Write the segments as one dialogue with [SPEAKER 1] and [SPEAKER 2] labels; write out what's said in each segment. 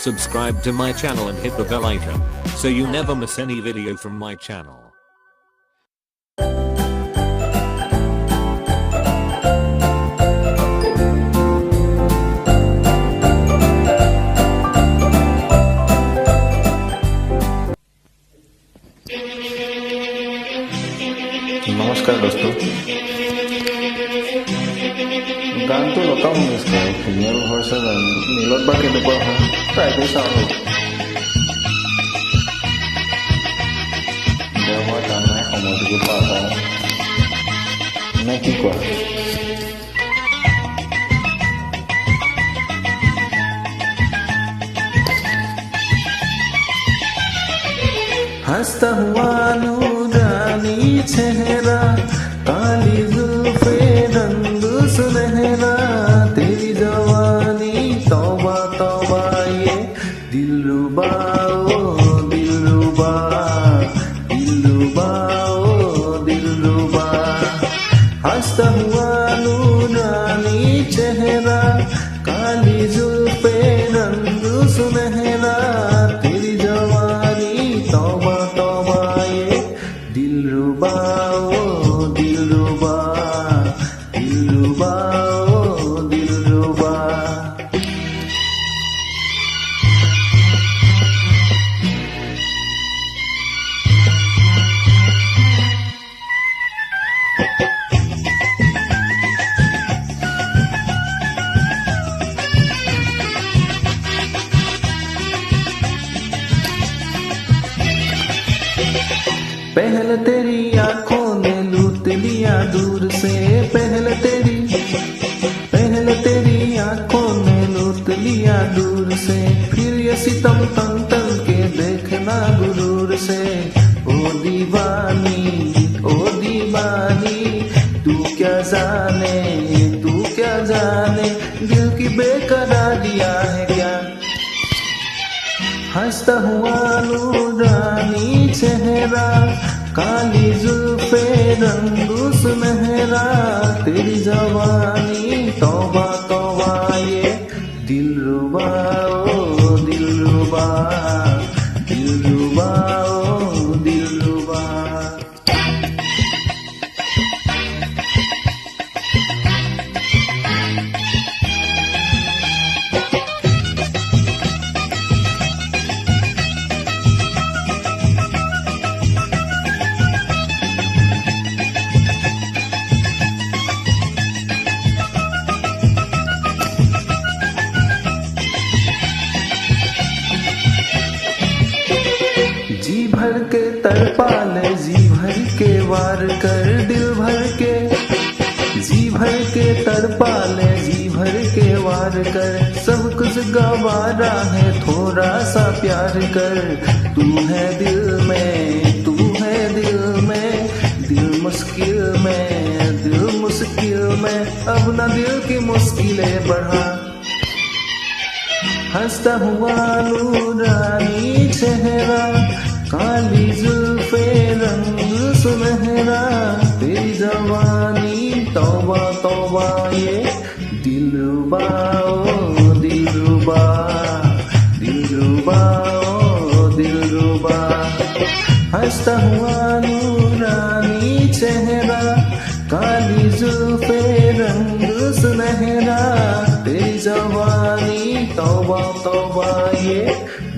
[SPEAKER 1] Subscribe to my channel and hit the bell icon so you never miss any video from my channel.
[SPEAKER 2] नमस्कार दोस्तों, गानটো লতাও শুনিছো female ভইচৰ নীলত বা কেনেকুৱা হয় try কৰি চাওঁ দেওবাৰ গান নাই সময়টোকে পাৰ পাওঁ নে কি কোৱা? हंसता हुआ नूरानी चेहरा, काली जुल्फे रंग सुनहरा, तेरी जवानी तौबा तौबा ये दिलरुबा ओ दिलरुबा, दिलरुबा ओ दिलरुबा। हंसता हुआ नूरानी चेहरा, काली जुल्फे रंग सुनहरा, तेरी जवानी तौबा तौबा ये दिलरुबा ओ दिलरुबा, दिलरुबा ओ दिलरुबा। पहले तेरी आंखों ने लूट लिया दूर से, पहले तेरी आंखों ने लूट लिया दूर से, फिर ये सितम तन तन के देखना गुरूर से। ओ दीवानी तू क्या जाने दिल की बेकरारियां है क्या। हंसता हुआ नूरानी चेहरा, काली जुल्फे रंग सुनहरा, तेरी जवानी तौबा तौबा ये दिलरुबा ओ दिलरुबा, दिलरुबा ओ दिलरुबा। जी भर के तड़पा ले, जी भर के वार कर, दिल भर के जी भर के तड़पा ले, जी भर के वार कर, सब कुछ गवारा है थोड़ा सा प्यार कर। तू है दिल में, तू है दिल में, दिल मुश्किल में, अब ना दिल की मुश्किलें बढ़ा। हंसता हुआ नूरानी चेहरा, काली जुल्फे रंग सुनहरा, तेरी जवानी तौबा तौबा ये दिलरुबा ओ दिलरुबा, दिलरुबा ओ दिलरुबा। हंसता हुआ नूरानी चेहरा, काली जुल्फे रंग सुनहरा, तेरी जवानी तौबा तौबा ये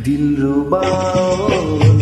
[SPEAKER 2] दिलरुबा ओ